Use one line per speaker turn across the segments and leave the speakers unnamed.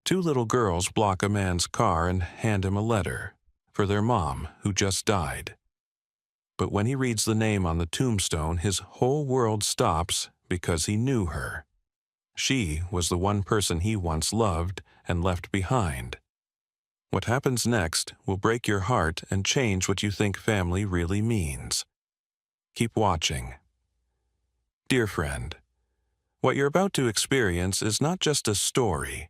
Two little girls block a man's car and hand him a letter for their mom, who just died. But when he reads the name on the tombstone, his whole world stops because he knew her. She was the one person he once loved and left behind. What happens next will break your heart and change what you think family really means. Keep watching. Dear friend, what you're about to experience is not just a story.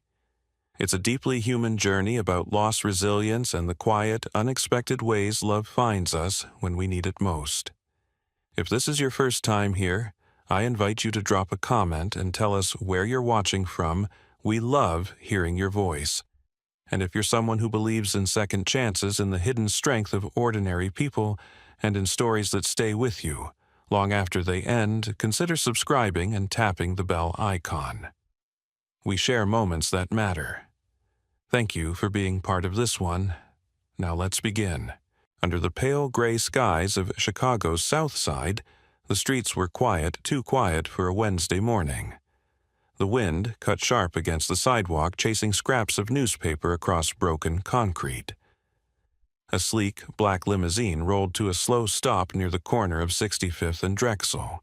It's a deeply human journey about lost resilience and the quiet, unexpected ways love finds us when we need it most. If this is your first time here, I invite you to drop a comment and tell us where you're watching from. We love hearing your voice. And if you're someone who believes in second chances, in the hidden strength of ordinary people, and in stories that stay with you long after they end, consider subscribing and tapping the bell icon. We share moments that matter. Thank you for being part of this one. Now let's begin. Under the pale gray skies of Chicago's South Side, the streets were quiet, too quiet for a Wednesday morning. The wind cut sharp against the sidewalk, chasing scraps of newspaper across broken concrete. A sleek, black limousine rolled to a slow stop near the corner of 65th and Drexel.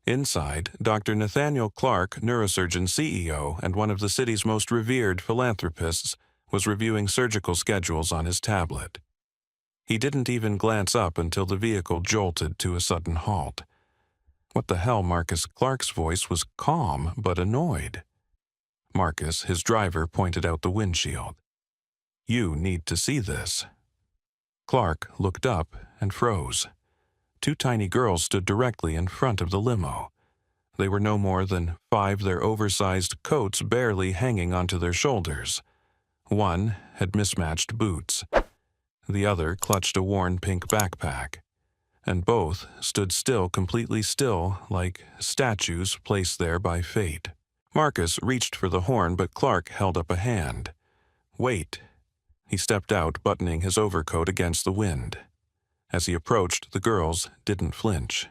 Inside, Dr. Nathaniel Clarke, neurosurgeon CEO and one of the city's most revered philanthropists, was reviewing surgical schedules on his tablet. He didn't even glance up until the vehicle jolted to a sudden halt. What the hell? Marcus Clarke's voice was calm but annoyed. Marcus, his driver, pointed out the windshield. You need to see this. Clarke looked up and froze. Two tiny girls stood directly in front of the limo. They were no more than 5, their oversized coats barely hanging onto their shoulders. One had mismatched boots. The other clutched a worn pink backpack. And both stood still, completely still, like statues placed there by fate. Marcus reached for the horn, but Clarke held up a hand. Wait. He stepped out, buttoning his overcoat against the wind. As he approached, the girls didn't flinch.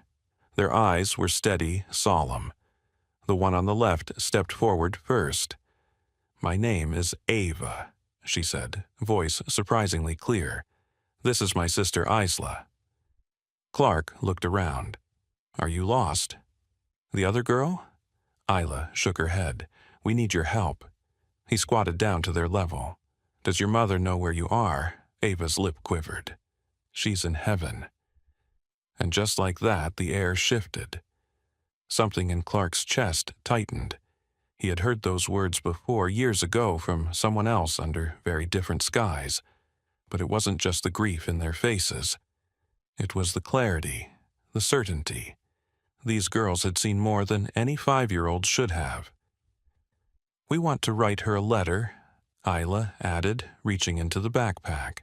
Their eyes were steady, solemn. The one on the left stepped forward first. My name is Ava, she said, voice surprisingly clear. This is my sister Isla. Clarke looked around. Are you lost? The other girl? Isla shook her head. We need your help. He squatted down to their level. Does your mother know where you are? Ava's lip quivered. She's in heaven. And just like that, the air shifted. Something in Clarke's chest tightened. He had heard those words before, years ago, from someone else under very different skies. But it wasn't just the grief in their faces. It was the clarity, the certainty. These girls had seen more than any 5-year-old should have. We want to write her a letter, Isla added, reaching into the backpack.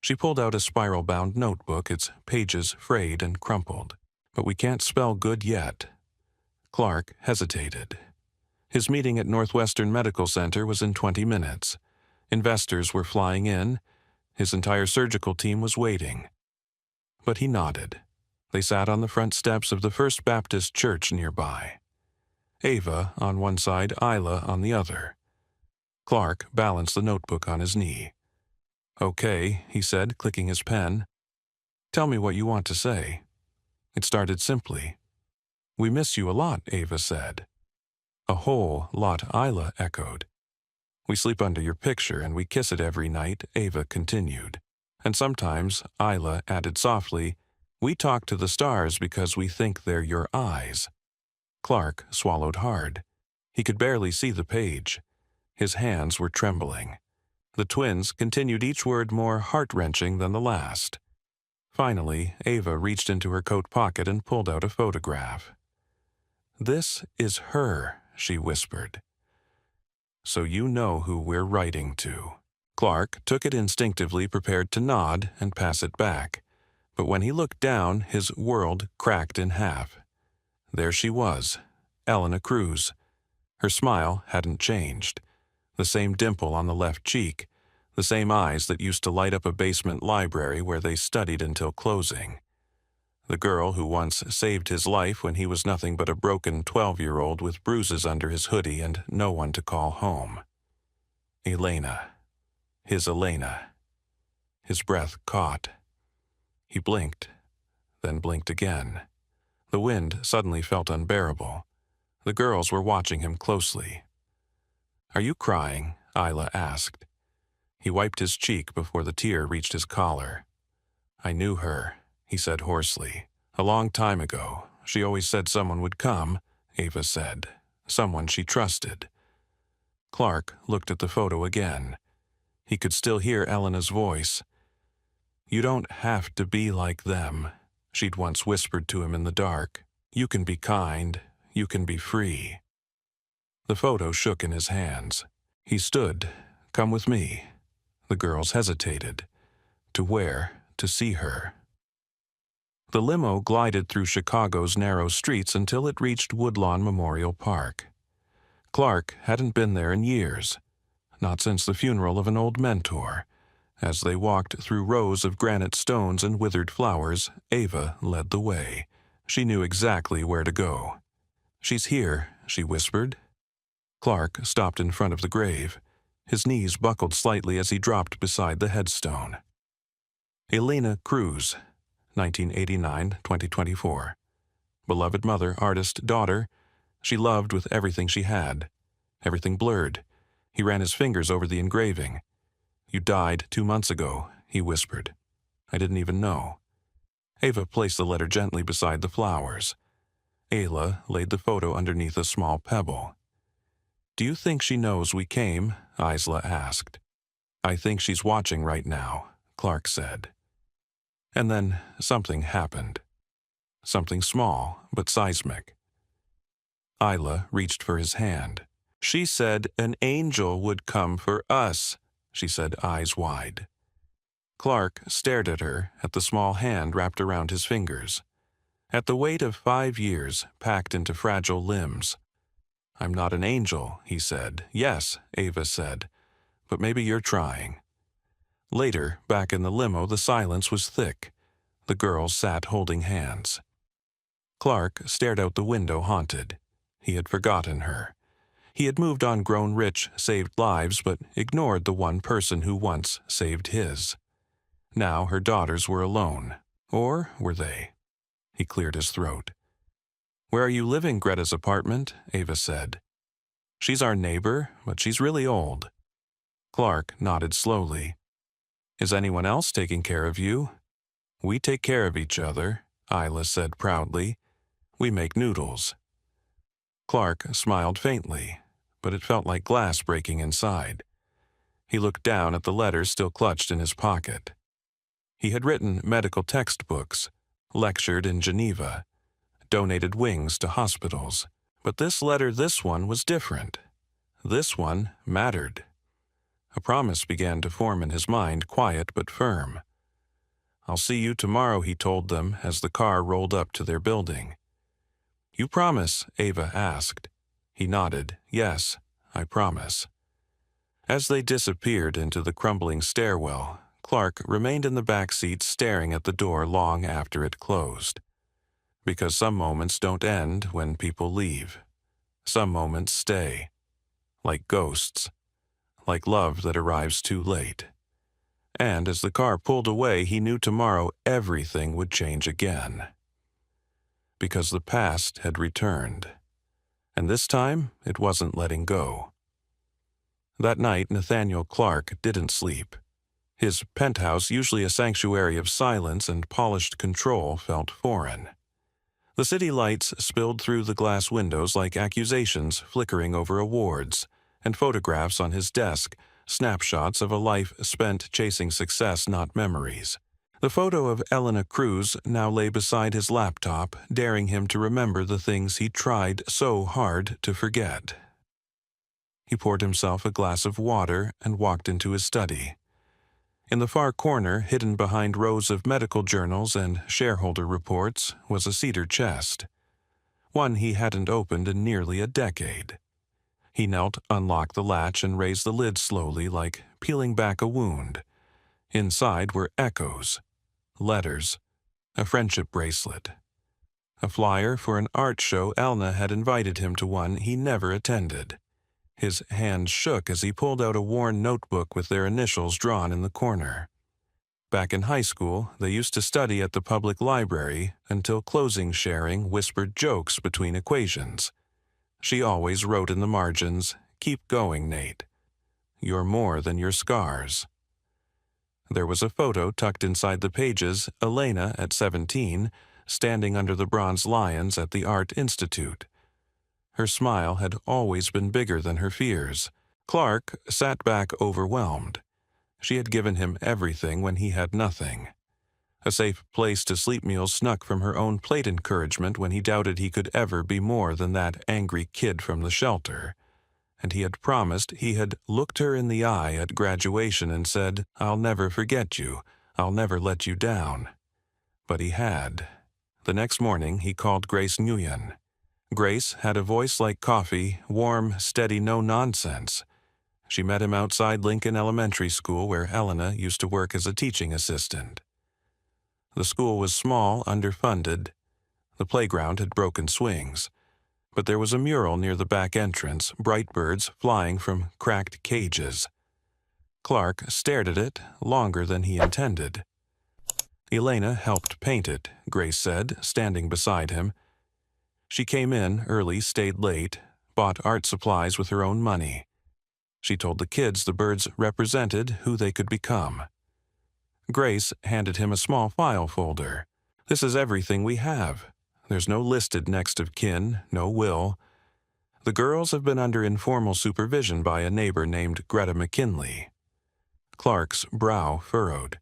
She pulled out a spiral-bound notebook, its pages frayed and crumpled. But we can't spell good yet. Clarke hesitated. His meeting at Northwestern Medical Center was in 20 minutes. Investors were flying in. His entire surgical team was waiting. But he nodded. They sat on the front steps of the First Baptist Church nearby. Ava on one side, Isla on the other. Clarke balanced the notebook on his knee. Okay, he said, clicking his pen. Tell me what you want to say. It started simply. We miss you a lot, Ava said. A whole lot, Isla echoed. We sleep under your picture and we kiss it every night, Ava continued. And sometimes, Isla added softly, we talk to the stars because we think they're your eyes. Clarke swallowed hard. He could barely see the page. His hands were trembling. The twins continued each word more heart-wrenching than the last. Finally, Ava reached into her coat pocket and pulled out a photograph. This is her, she whispered. So you know who we're writing to. Clarke took it instinctively, prepared to nod and pass it back. But when he looked down, his world cracked in half. There she was, Elena Cruz. Her smile hadn't changed. The same dimple on the left cheek, the same eyes that used to light up a basement library where they studied until closing. The girl who once saved his life when he was nothing but a broken 12-year-old with bruises under his hoodie and no one to call home. Elena. His Elena. His breath caught. He blinked, then blinked again. The wind suddenly felt unbearable. The girls were watching him closely. "Are you crying?" Isla asked. He wiped his cheek before the tear reached his collar. "I knew her," he said hoarsely. "A long time ago. She always said someone would come," Ava said. "Someone she trusted." Clarke looked at the photo again. He could still hear Elena's voice. "You don't have to be like them," she'd once whispered to him in the dark. "You can be kind. You can be free." The photo shook in his hands. He stood. "Come with me." The girls hesitated. To where? To see her. The limo glided through Chicago's narrow streets until it reached Woodlawn Memorial Park. Clarke hadn't been there in years, not since the funeral of an old mentor. As they walked through rows of granite stones and withered flowers, Ava led the way. She knew exactly where to go. "She's here," she whispered. Clarke stopped in front of the grave. His knees buckled slightly as he dropped beside the headstone. Elena Cruz, 1989-2024. Beloved mother, artist, daughter. She loved with everything she had. Everything blurred. He ran his fingers over the engraving. "You died 2 months ago," he whispered. "I didn't even know." Ava placed the letter gently beside the flowers. Ayla laid the photo underneath a small pebble. "Do you think she knows we came?" Isla asked. "I think she's watching right now," Clarke said. And then something happened. Something small, but seismic. Isla reached for his hand. "She said an angel would come for us," she said, eyes wide. Clarke stared at her, at the small hand wrapped around his fingers, at the weight of 5 years packed into fragile limbs. "I'm not an angel," he said. "Yes," Ava said, "but maybe you're trying." Later, back in the limo, the silence was thick. The girls sat holding hands. Clarke stared out the window, haunted. He had forgotten her. He had moved on, grown rich, saved lives, but ignored the one person who once saved his. Now her daughters were alone. Or were they? He cleared his throat. "Where are you living? Greta's apartment," Ava said. "She's our neighbor, but she's really old." Clarke nodded slowly. "Is anyone else taking care of you?" "We take care of each other," Isla said proudly. "We make noodles." Clarke smiled faintly, but it felt like glass breaking inside. He looked down at the letters still clutched in his pocket. He had written medical textbooks, lectured in Geneva, donated wings to hospitals. But this letter, this one, was different. This one mattered. A promise began to form in his mind, quiet but firm. "I'll see you tomorrow," he told them as the car rolled up to their building. "You promise?" Ava asked. He nodded. "Yes, I promise." As they disappeared into the crumbling stairwell, Clarke remained in the back seat staring at the door long after it closed. Because some moments don't end when people leave. Some moments stay. Like ghosts. Like love that arrives too late. And as the car pulled away, he knew tomorrow everything would change again. Because the past had returned. And this time, it wasn't letting go. That night, Nathaniel Clarke didn't sleep. His penthouse, usually a sanctuary of silence and polished control, felt foreign. The city lights spilled through the glass windows like accusations flickering over awards, and photographs on his desk, snapshots of a life spent chasing success, not memories. The photo of Elena Cruz now lay beside his laptop, daring him to remember the things he tried so hard to forget. He poured himself a glass of water and walked into his study. In the far corner, hidden behind rows of medical journals and shareholder reports, was a cedar chest. One he hadn't opened in nearly a decade. He knelt, unlocked the latch, and raised the lid slowly, like peeling back a wound. Inside were echoes, letters, a friendship bracelet, a flyer for an art show. Elena had invited him to one he never attended. His hand shook as he pulled out a worn notebook with their initials drawn in the corner. Back in high school, they used to study at the public library until closing sharing whispered jokes between equations. She always wrote in the margins, "Keep going, Nate. You're more than your scars." There was a photo tucked inside the pages, Elena at 17, standing under the bronze lions at the Art Institute. Her smile had always been bigger than her fears. Clarke sat back overwhelmed. She had given him everything when he had nothing. A safe place to sleep meals snuck from her own plate encouragement when he doubted he could ever be more than that angry kid from the shelter. And he had promised, he had looked her in the eye at graduation and said, "I'll never forget you. I'll never let you down." But he had. The next morning, he called Grace Nguyen. Grace had a voice like coffee, warm, steady, no nonsense. She met him outside Lincoln Elementary School, where Elena used to work as a teaching assistant. The school was small, underfunded. The playground had broken swings. But there was a mural near the back entrance, bright birds flying from cracked cages. Clarke stared at it longer than he intended. Elena helped paint it, Grace said, standing beside him. She came in early, stayed late, bought art supplies with her own money. She told the kids the birds represented who they could become. Grace handed him a small file folder. "This is everything we have. There's no listed next of kin, no will. The girls have been under informal supervision by a neighbor named Greta McKinley." Clarke's brow furrowed.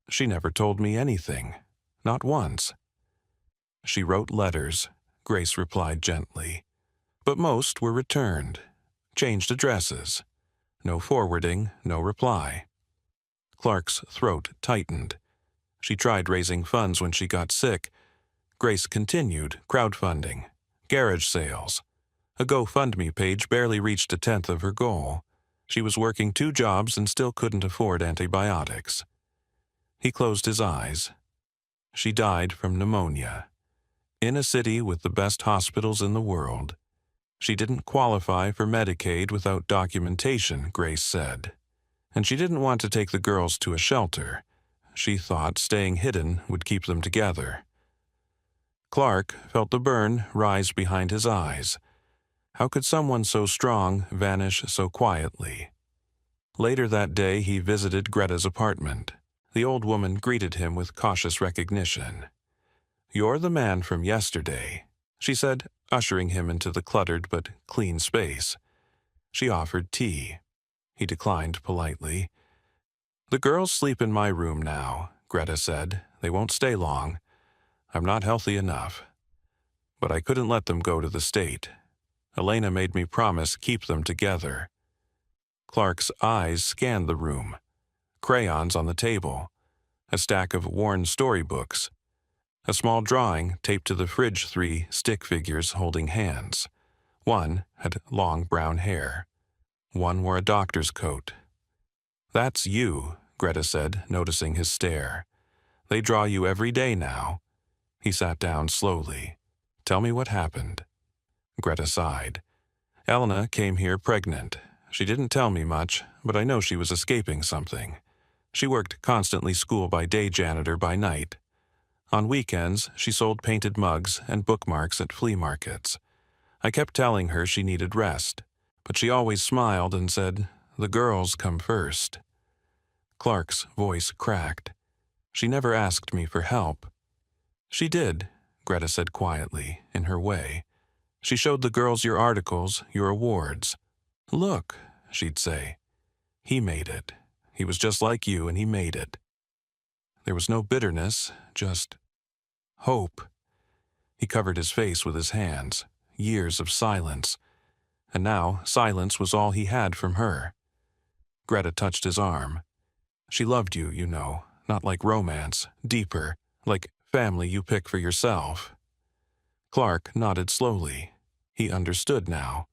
"She never told me anything. Not once." "She wrote letters," Grace replied gently. "But most were returned. Changed addresses. No forwarding, no reply." Clarke's throat tightened. "She tried raising funds when she got sick." Grace continued, crowdfunding, garage sales. A GoFundMe page barely reached a tenth of her goal. She was working 2 jobs and still couldn't afford antibiotics. He closed his eyes. She died from pneumonia. In a city with the best hospitals in the world. She didn't qualify for Medicaid without documentation, Grace said. And she didn't want to take the girls to a shelter. She thought staying hidden would keep them together. Clarke felt the burn rise behind his eyes. How could someone so strong vanish so quietly? Later that day, he visited Greta's apartment. The old woman greeted him with cautious recognition. "You're the man from yesterday," she said, ushering him into the cluttered but clean space. She offered tea. He declined politely. "The girls sleep in my room now," Greta said. "They won't stay long. I'm not healthy enough. But I couldn't let them go to the state. Elena made me promise keep them together." Clarke's eyes scanned the room. Crayons on the table. A stack of worn storybooks. A small drawing taped to the fridge, 3 stick figures holding hands. One had long brown hair. One wore a doctor's coat. "That's you," Greta said, noticing his stare. "They draw you every day now." He sat down slowly. "Tell me what happened." Greta sighed. "Elena came here pregnant. She didn't tell me much, but I know she was escaping something. She worked constantly school by day, janitor by night. On weekends, she sold painted mugs and bookmarks at flea markets. I kept telling her she needed rest, but she always smiled and said, 'The girls come first.'" Clarke's voice cracked. "She never asked me for help." "She did," Greta said quietly, in her way. "She showed the girls your articles, your awards. 'Look,' she'd say. 'He made it. He was just like you, and he made it.' There was no bitterness, just hope." He covered his face with his hands. Years of silence. And now silence was all he had from her. Greta touched his arm. "She loved you, you know, not like romance, deeper, like family you pick for yourself." Clarke nodded slowly. He understood now.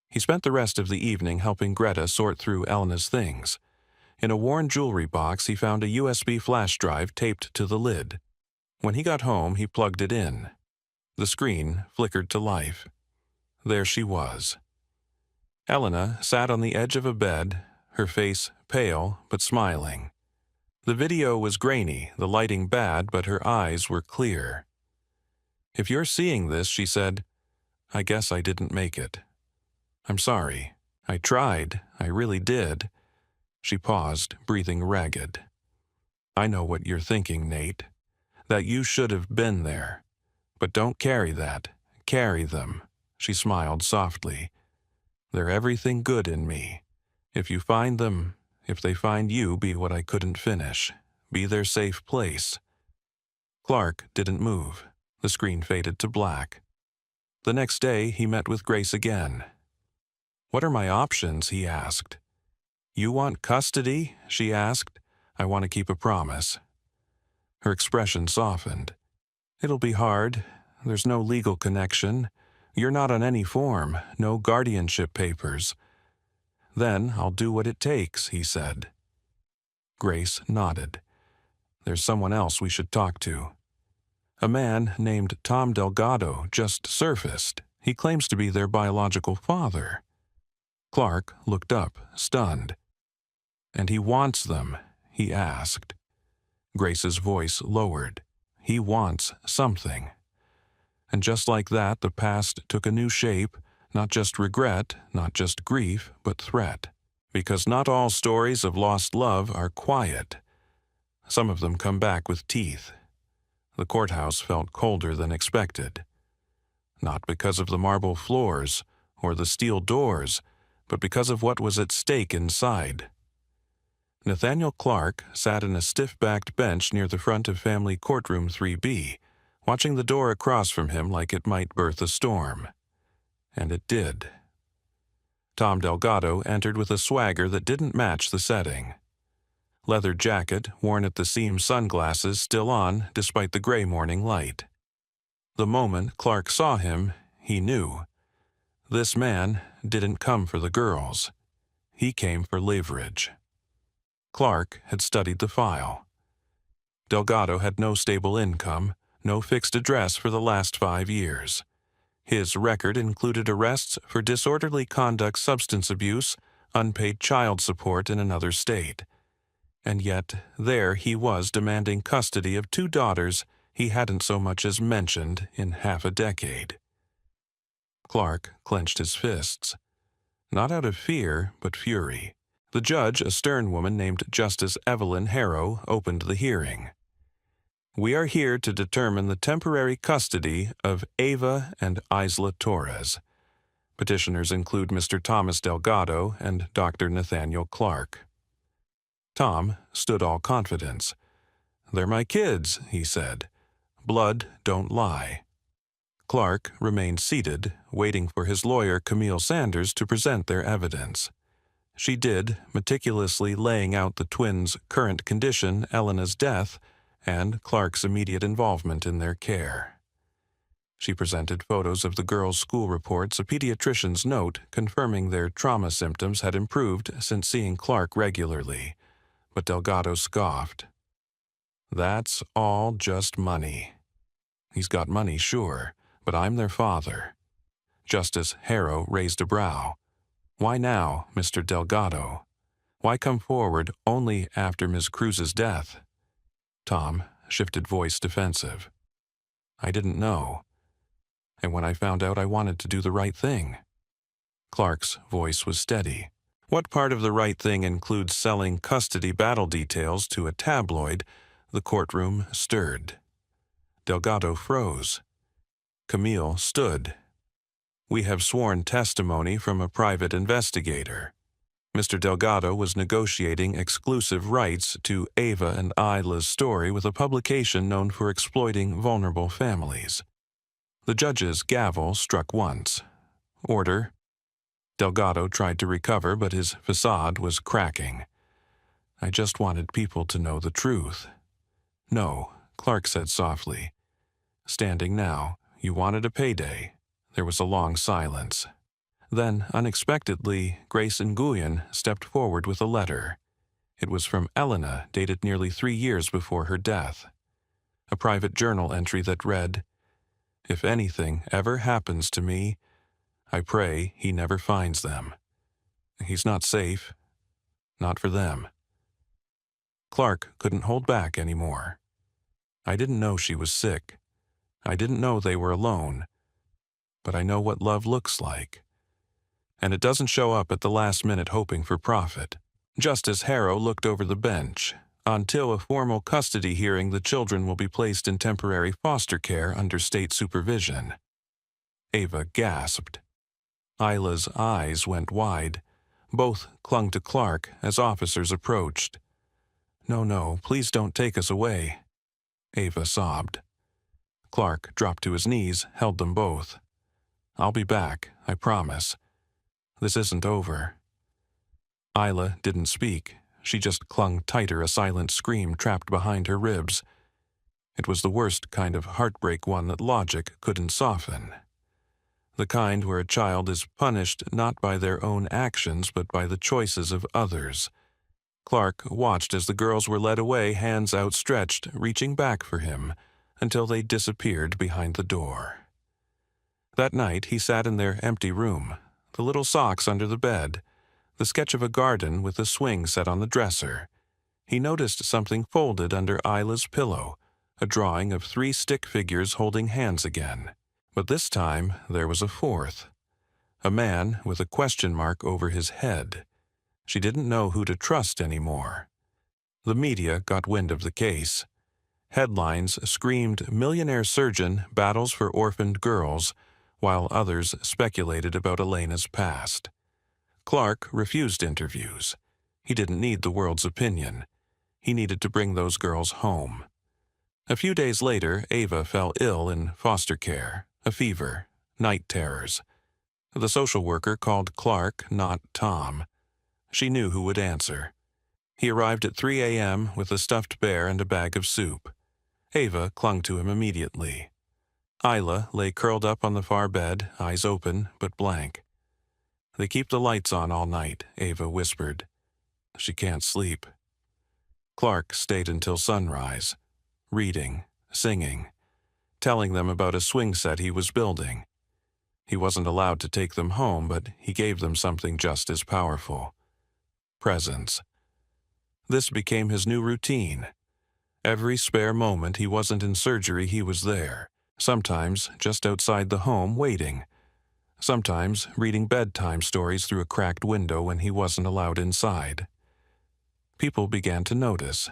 He spent the rest of the evening helping Greta sort through Elena's things. In a worn jewelry box, he found a USB flash drive taped to the lid. When he got home, he plugged it in. The screen flickered to life. There she was. Elena sat on the edge of a bed, her face pale but smiling. The video was grainy, the lighting bad, but her eyes were clear. "If you're seeing this," she said, "I guess I didn't make it. I'm sorry. I tried. I really did." She paused, breathing ragged. "I know what you're thinking, Nate. That you should have been there. But don't carry that. Carry them." She smiled softly. "They're everything good in me. If you find them, if they find you, be what I couldn't finish. Be their safe place." Clarke didn't move. The screen faded to black. The next day, he met with Grace again. "What are my options?" he asked. "You want custody?" she asked. "I want to keep a promise." Her expression softened. "It'll be hard. There's no legal connection. You're not on any form, no guardianship papers." "Then I'll do what it takes," he said. Grace nodded. "There's someone else we should talk to. A man named Tom Delgado just surfaced. He claims to be their biological father." Clarke looked up, stunned. "And he wants them?" he asked. Grace's voice lowered. "He wants something." And just like that, the past took a new shape, not just regret, not just grief, but threat. Because not all stories of lost love are quiet. Some of them come back with teeth. The courthouse felt colder than expected. Not because of the marble floors or the steel doors, but because of what was at stake inside. Nathaniel Clarke sat in a stiff-backed bench near the front of Family Courtroom 3B, watching the door across from him like it might birth a storm. And it did. Tom Delgado entered with a swagger that didn't match the setting. Leather jacket, worn at the seam, sunglasses still on despite the gray morning light. The moment Clarke saw him, he knew. This man didn't come for the girls. He came for leverage. Clarke had studied the file. Delgado had no stable income, no fixed address for the last 5 years. His record included arrests for disorderly conduct, substance abuse, unpaid child support in another state. And yet, there he was demanding custody of 2 daughters he hadn't so much as mentioned in half a decade. Clarke clenched his fists. Not out of fear, but fury. The judge, a stern woman named Justice Evelyn Harrow, opened the hearing. "We are here to determine the temporary custody of Ava and Isla Torres." Petitioners include Mr. Thomas Delgado and Dr. Nathaniel Clarke. Tom stood all confidence. "They're my kids," he said. "Blood don't lie." Clarke remained seated, waiting for his lawyer, Camille Sanders, to present their evidence. She did, meticulously laying out the twins' current condition, Elena's death, and Clarke's immediate involvement in their care. She presented photos of the girls' school reports, a pediatrician's note confirming their trauma symptoms had improved since seeing Clarke regularly. But Delgado scoffed. "That's all just money." "He's got money, sure, but I'm their father." Justice Harrow raised a brow. "Why now, Mr. Delgado? Why come forward only after Ms. Cruz's death?" Tom shifted voice defensive. "I didn't know. And when I found out, I wanted to do the right thing." Clarke's voice was steady. "What part of the right thing includes selling custody battle details to a tabloid?" The courtroom stirred. Delgado froze. Camille stood. "We have sworn testimony from a private investigator. Mr. Delgado was negotiating exclusive rights to Ava and Isla's story with a publication known for exploiting vulnerable families." The judge's gavel struck once. "Order." Delgado tried to recover, but his facade was cracking. "I just wanted people to know the truth." "No," Clarke said softly. "Standing now, you wanted a payday." There was a long silence. Then, unexpectedly, Grace Nguyen stepped forward with a letter. It was from Elena, dated nearly 3 years before her death. A private journal entry that read, "If anything ever happens to me, I pray he never finds them." He's not safe. Not for them. Clarke couldn't hold back anymore. I didn't know she was sick. I didn't know they were alone. But I know what love looks like. And it doesn't show up at the last minute hoping for profit. Justice Harrow looked over the bench. Until a formal custody hearing, the children will be placed in temporary foster care under state supervision. Ava gasped. Isla's eyes went wide. Both clung to Clarke as officers approached. "No, no, please don't take us away," Ava sobbed. Clarke dropped to his knees, held them both. "I'll be back, I promise. This isn't over." Isla didn't speak. She just clung tighter, a silent scream trapped behind her ribs. It was the worst kind of heartbreak, one that logic couldn't soften. The kind where a child is punished not by their own actions but by the choices of others. Clarke watched as the girls were led away, hands outstretched, reaching back for him, until they disappeared behind the door. That night he sat in their empty room, the little socks under the bed, the sketch of a garden with a swing set on the dresser. He noticed something folded under Isla's pillow, a drawing of 3 stick figures holding hands again. But this time there was a fourth. A man with a question mark over his head. She didn't know who to trust anymore. The media got wind of the case. Headlines screamed, "Millionaire surgeon battles for orphaned girls," while others speculated about Elena's past. Clarke refused interviews. He didn't need the world's opinion. He needed to bring those girls home. A few days later, Ava fell ill in foster care, a fever, night terrors. The social worker called Clarke, not Tom. She knew who would answer. He arrived at 3 a.m. with a stuffed bear and a bag of soup. Ava clung to him immediately. Isla lay curled up on the far bed, eyes open but blank. "They keep the lights on all night," Ava whispered. "She can't sleep." Clarke stayed until sunrise, reading, singing, telling them about a swing set he was building. He wasn't allowed to take them home, but he gave them something just as powerful. Presents. This became his new routine. Every spare moment he wasn't in surgery, he was there, sometimes just outside the home waiting, sometimes reading bedtime stories through a cracked window when he wasn't allowed inside. People began to notice.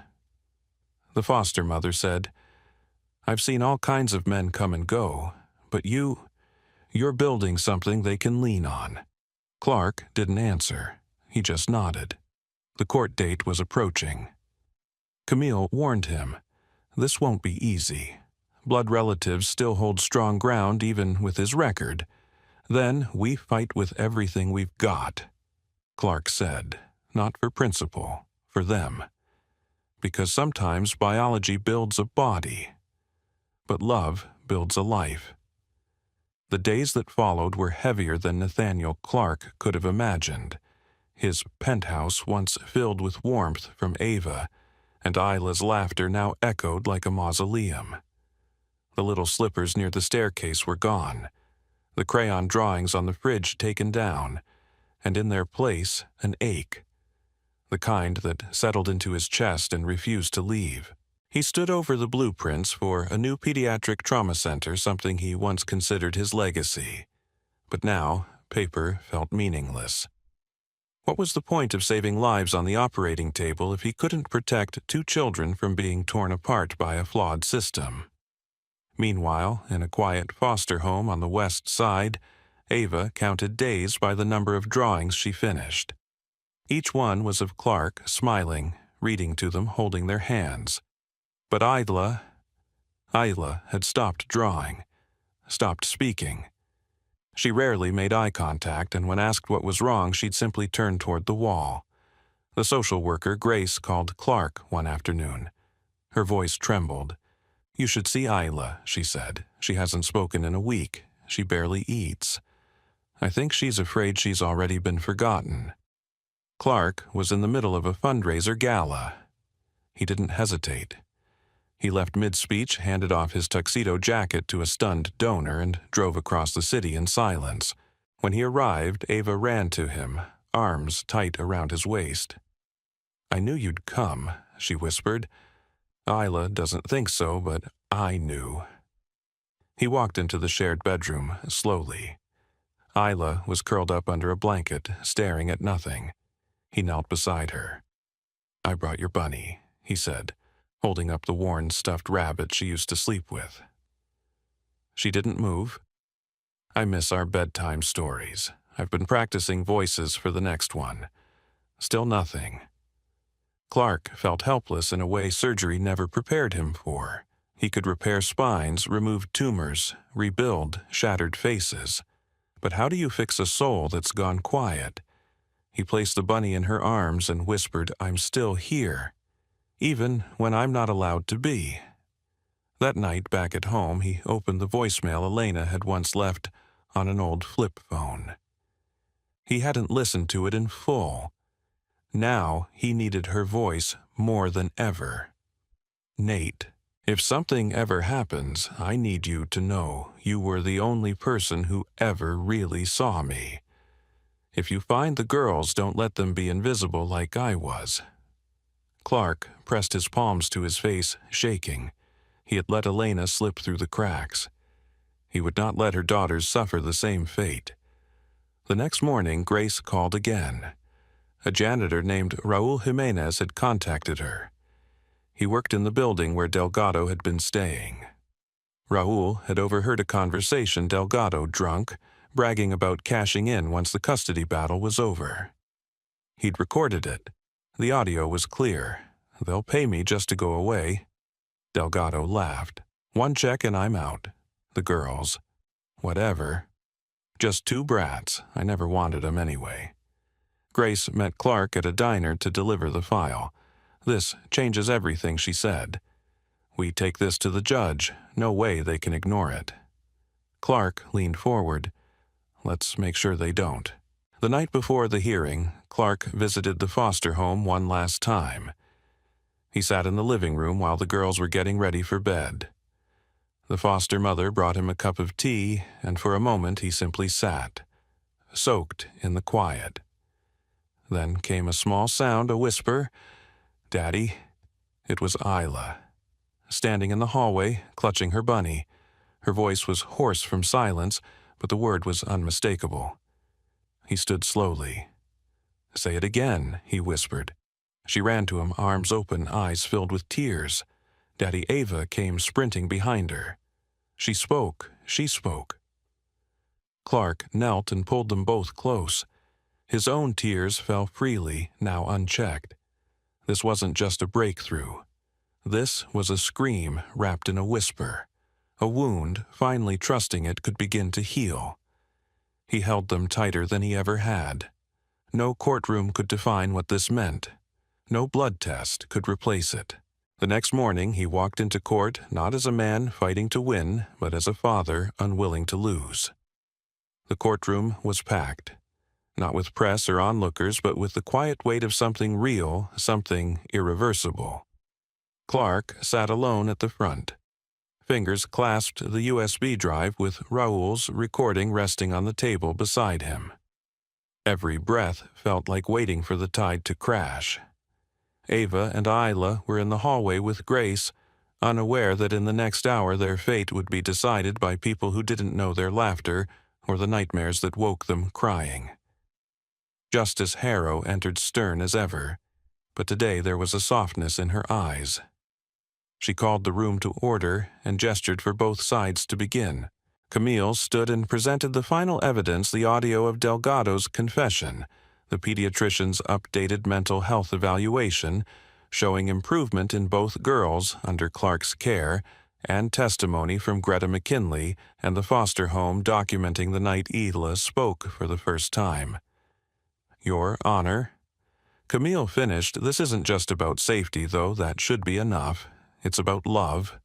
The foster mother said, "I've seen all kinds of men come and go, but you're building something they can lean on." Clarke didn't answer. He just nodded. The court date was approaching. Camille warned him, "This won't be easy. Blood relatives still hold strong ground even with his record. Then we fight with everything we've got." Clarke said, "Not for principle, for them. Because sometimes biology builds a body, but love builds a life." The days that followed were heavier than Nathaniel Clarke could have imagined. His penthouse once filled with warmth from Ava, and Isla's laughter now echoed like a mausoleum. The little slippers near the staircase were gone, the crayon drawings on the fridge taken down, and in their place an ache, the kind that settled into his chest and refused to leave. He stood over the blueprints for a new pediatric trauma center, something he once considered his legacy. But now, paper felt meaningless. What was the point of saving lives on the operating table if he couldn't protect 2 children from being torn apart by a flawed system? Meanwhile, in a quiet foster home on the west side, Ava counted days by the number of drawings she finished. Each one was of Clarke, smiling, reading to them, holding their hands. But Isla had stopped drawing, stopped speaking. She rarely made eye contact, and when asked what was wrong, she'd simply turn toward the wall. The social worker, Grace, called Clarke one afternoon. Her voice trembled. "You should see Isla," she said. "She hasn't spoken in a week. She barely eats. I think she's afraid she's already been forgotten." Clarke was in the middle of a fundraiser gala. He didn't hesitate. He left mid-speech, handed off his tuxedo jacket to a stunned donor, and drove across the city in silence. When he arrived, Ava ran to him, arms tight around his waist. "I knew you'd come," she whispered. "Isla doesn't think so, but I knew." He walked into the shared bedroom, slowly. Isla was curled up under a blanket, staring at nothing. He knelt beside her. "I brought your bunny," he said, holding up the worn stuffed rabbit she used to sleep with. She didn't move. "I miss our bedtime stories. I've been practicing voices for the next one." Still nothing. Clarke felt helpless in a way surgery never prepared him for. He could repair spines, remove tumors, rebuild shattered faces. But how do you fix a soul that's gone quiet? He placed the bunny in her arms and whispered, "I'm still here, even when I'm not allowed to be." That night, back at home, he opened the voicemail Elena had once left on an old flip phone. He hadn't listened to it in full. Now he needed her voice more than ever. "Nate, if something ever happens, I need you to know you were the only person who ever really saw me. If you find the girls, don't let them be invisible like I was." Clarke pressed his palms to his face, shaking. He had let Elena slip through the cracks. He would not let her daughters suffer the same fate. The next morning, Grace called again. A janitor named Raul Jimenez had contacted her. He worked in the building where Delgado had been staying. Raul had overheard a conversation, Delgado drunk, bragging about cashing in once the custody battle was over. He'd recorded it. The audio was clear. "They'll pay me just to go away." Delgado laughed. "One check and I'm out. The girls. Whatever. Just two brats. I never wanted 'em anyway." Grace met Clarke at a diner to deliver the file. "This changes everything," she said. "We take this to the judge. No way they can ignore it." Clarke leaned forward. "Let's make sure they don't." The night before the hearing, Clarke visited the foster home one last time. He sat in the living room while the girls were getting ready for bed. The foster mother brought him a cup of tea, and for a moment he simply sat, soaked in the quiet. Then came a small sound, a whisper, "Daddy." It was Isla, standing in the hallway, clutching her bunny. Her voice was hoarse from silence, but the word was unmistakable. He stood slowly. "Say it again," he whispered. She ran to him, arms open, eyes filled with tears. Daddy Ava came sprinting behind her. She spoke. Clarke knelt and pulled them both close. His own tears fell freely, now unchecked. This wasn't just a breakthrough. This was a scream wrapped in a whisper, a wound finally trusting it could begin to heal. He held them tighter than he ever had. No courtroom could define what this meant. No blood test could replace it. The next morning he walked into court not as a man fighting to win, but as a father unwilling to lose. The courtroom was packed, not with press or onlookers, but with the quiet weight of something real, something irreversible. Clarke sat alone at the front. Fingers clasped the USB drive with Raul's recording resting on the table beside him. Every breath felt like waiting for the tide to crash. Ava and Isla were in the hallway with Grace, unaware that in the next hour their fate would be decided by people who didn't know their laughter or the nightmares that woke them crying. Justice Harrow entered stern as ever, but today there was a softness in her eyes. She called the room to order and gestured for both sides to begin. Camille stood and presented the final evidence, the audio of Delgado's confession, the pediatrician's updated mental health evaluation, showing improvement in both girls under Clarke's care, and testimony from Greta McKinley and the foster home documenting the night Isla spoke for the first time. "Your Honor." Camille finished. "This isn't just about safety, though that should be enough. It's about love,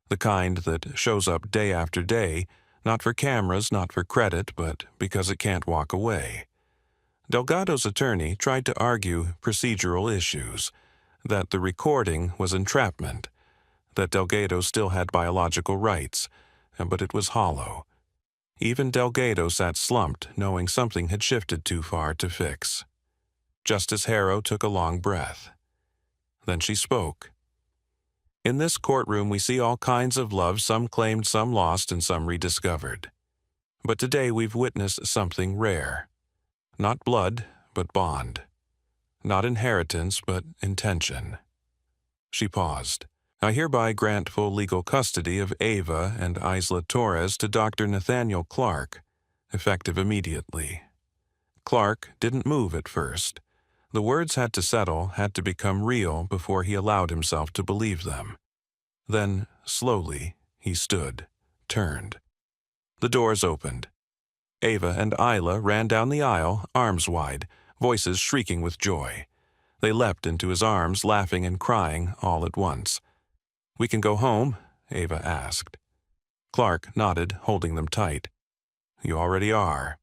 the kind that shows up day after day, not for cameras, not for credit, but because it can't walk away." Delgado's attorney tried to argue procedural issues, that the recording was entrapment, that Delgado still had biological rights, but it was hollow. Even Delgado sat slumped, knowing something had shifted too far to fix. Justice Harrow took a long breath. Then she spoke. In this courtroom we see all kinds of love, some claimed, some lost, and some rediscovered. But today we've witnessed something rare. Not blood, but bond. Not inheritance, but intention. She paused. I hereby grant full legal custody of Ava and Isla Torres to Dr. Nathaniel Clarke, effective immediately. Clarke didn't move at first. The words had to settle, had to become real before he allowed himself to believe them. Then, slowly, he stood, turned. The doors opened. Ava and Isla ran down the aisle, arms wide, voices shrieking with joy. They leapt into his arms, laughing and crying all at once. "We can go home?" Ava asked. Clarke nodded, holding them tight. "You already are."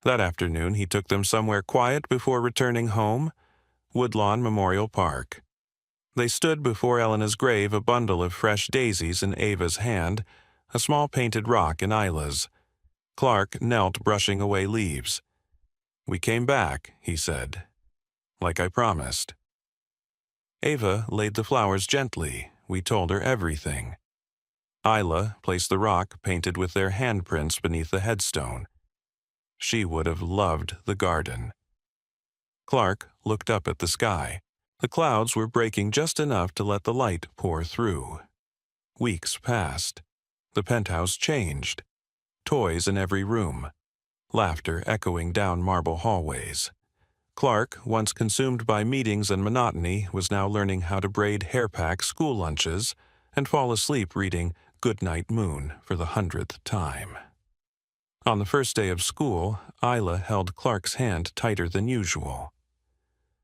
That afternoon he took them somewhere quiet before returning home, Woodlawn Memorial Park. They stood before Elena's grave, a bundle of fresh daisies in Ava's hand, a small painted rock in Isla's. Clarke knelt, brushing away leaves. "We came back," he said, "like I promised." Ava laid the flowers gently. We told her everything. Isla placed the rock painted with their handprints beneath the headstone. She would have loved the garden. Clarke looked up at the sky. The clouds were breaking just enough to let the light pour through. Weeks passed. The penthouse changed. Toys in every room. Laughter echoing down marble hallways. Clarke, once consumed by meetings and monotony, was now learning how to braid hair-pack school lunches and fall asleep reading Goodnight Moon for the 100th time. On the first day of school, Isla held Clarke's hand tighter than usual.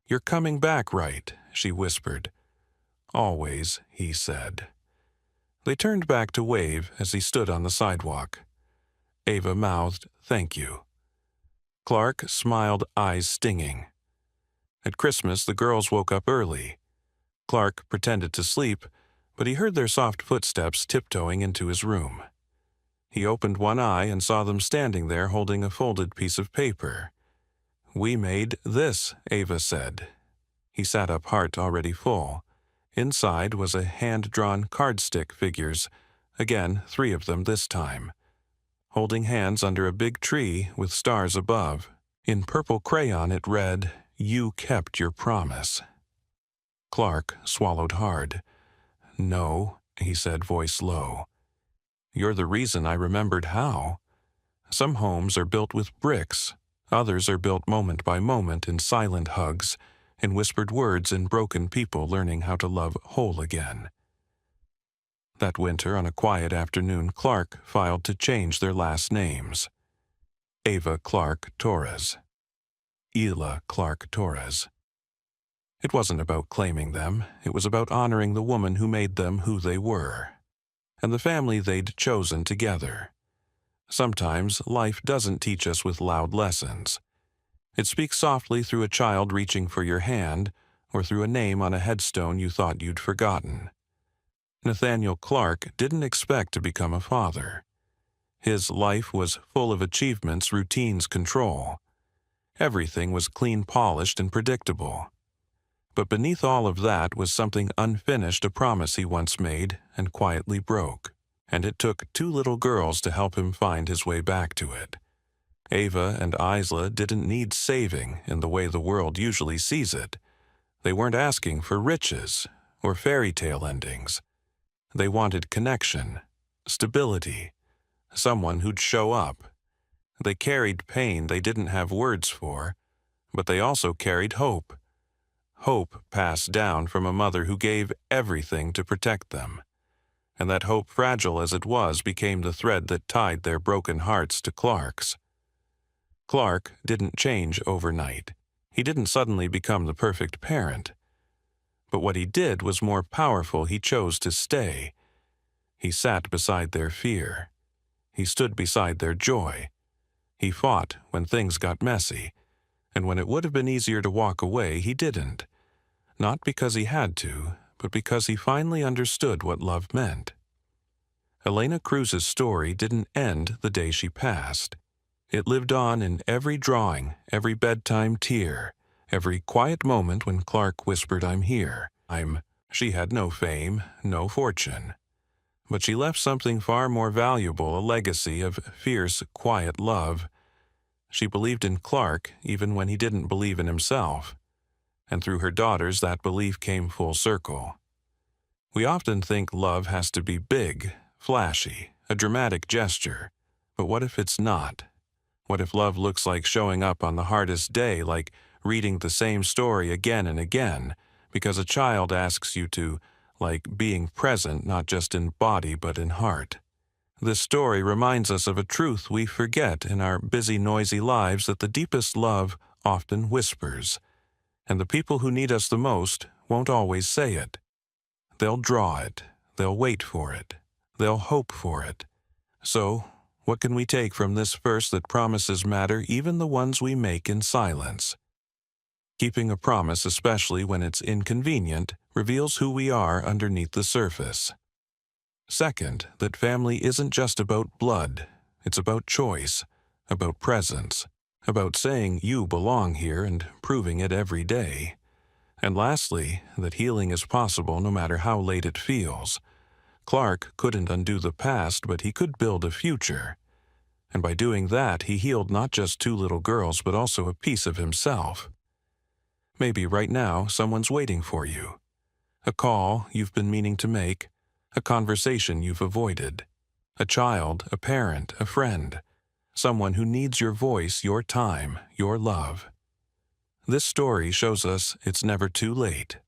"You're coming back, right?" she whispered. "Always," he said. They turned back to wave as he stood on the sidewalk. Ava mouthed, "Thank you." Clarke smiled, eyes stinging. At Christmas, the girls woke up early. Clarke pretended to sleep, but he heard their soft footsteps tiptoeing into his room. He opened one eye and saw them standing there holding a folded piece of paper. "We made this," Ava said. He sat up, heart already full. Inside was a hand-drawn cardstick figures, again 3 of them this time, holding hands under a big tree with stars above. In purple crayon it read, "You kept your promise." Clarke swallowed hard. "No," he said, voice low. "You're the reason I remembered how. Some homes are built with bricks. Others are built moment by moment in silent hugs, in whispered words, in broken people learning how to love whole again." That winter, on a quiet afternoon, Clarke filed to change their last names. Ava Clarke Torres. Elena Clarke Torres. It wasn't about claiming them. It was about honoring the woman who made them who they were, and the family they'd chosen together. Sometimes life doesn't teach us with loud lessons. It speaks softly through a child reaching for your hand, or through a name on a headstone you thought you'd forgotten. Nathaniel Clarke didn't expect to become a father. His life was full of achievements, routines, control. Everything was clean, polished, and predictable. But beneath all of that was something unfinished, a promise he once made and quietly broke. And it took 2 little girls to help him find his way back to it. Ava and Isla didn't need saving in the way the world usually sees it. They weren't asking for riches or fairy tale endings. They wanted connection, stability, someone who'd show up. They carried pain they didn't have words for, but they also carried hope. Hope passed down from a mother who gave everything to protect them. And that hope, fragile as it was, became the thread that tied their broken hearts to Clarke's. Clarke didn't change overnight. He didn't suddenly become the perfect parent. But what he did was more powerful. He chose to stay. He sat beside their fear. He stood beside their joy. He fought when things got messy. And when it would have been easier to walk away, he didn't. Not because he had to, but because he finally understood what love meant. Elena Cruz's story didn't end the day she passed. It lived on in every drawing, every bedtime tear, Every quiet moment when Clarke whispered, "I'm here, She had no fame, no fortune. But she left something far more valuable, a legacy of fierce, quiet love. She believed in Clarke even when he didn't believe in himself. And through her daughters, that belief came full circle. We often think love has to be big, flashy, a dramatic gesture. But what if it's not? What if love looks like showing up on the hardest day, like reading the same story again and again, because a child asks you to, like being present not just in body but in heart? This story reminds us of a truth we forget in our busy, noisy lives, that the deepest love often whispers, and the people who need us the most won't always say it. They'll draw it, they'll wait for it, they'll hope for it. So, what can we take from this verse that promises matter, even the ones we make in silence? Keeping a promise, especially when it's inconvenient, reveals who we are underneath the surface. Second, that family isn't just about blood. It's about choice, about presence, about saying you belong here and proving it every day. And lastly, that healing is possible no matter how late it feels. Clarke couldn't undo the past, but he could build a future. And by doing that, he healed not just 2 little girls, but also a piece of himself. Maybe right now, someone's waiting for you. A call you've been meaning to make, a conversation you've avoided, a child, a parent, a friend, someone who needs your voice, your time, your love. This story shows us it's never too late.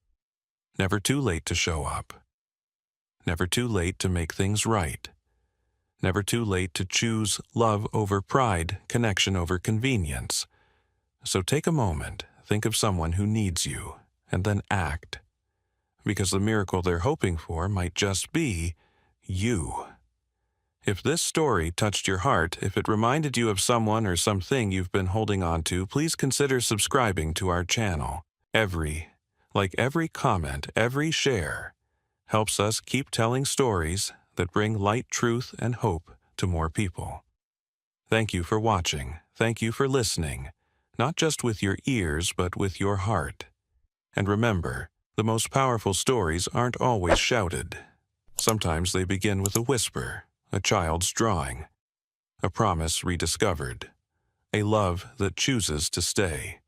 Never too late to show up. Never too late to make things right. Never too late to choose love over pride, connection over convenience. So take a moment, think of someone who needs you, and then act. Because the miracle they're hoping for might just be you. If this story touched your heart, if it reminded you of someone or something you've been holding on to, please consider subscribing to our channel. Every comment, every share, helps us keep telling stories that bring light, truth, and hope to more people. Thank you for watching. Thank you for listening, not just with your ears, but with your heart. And remember, the most powerful stories aren't always shouted. Sometimes they begin with a whisper, a child's drawing, a promise rediscovered, a love that chooses to stay.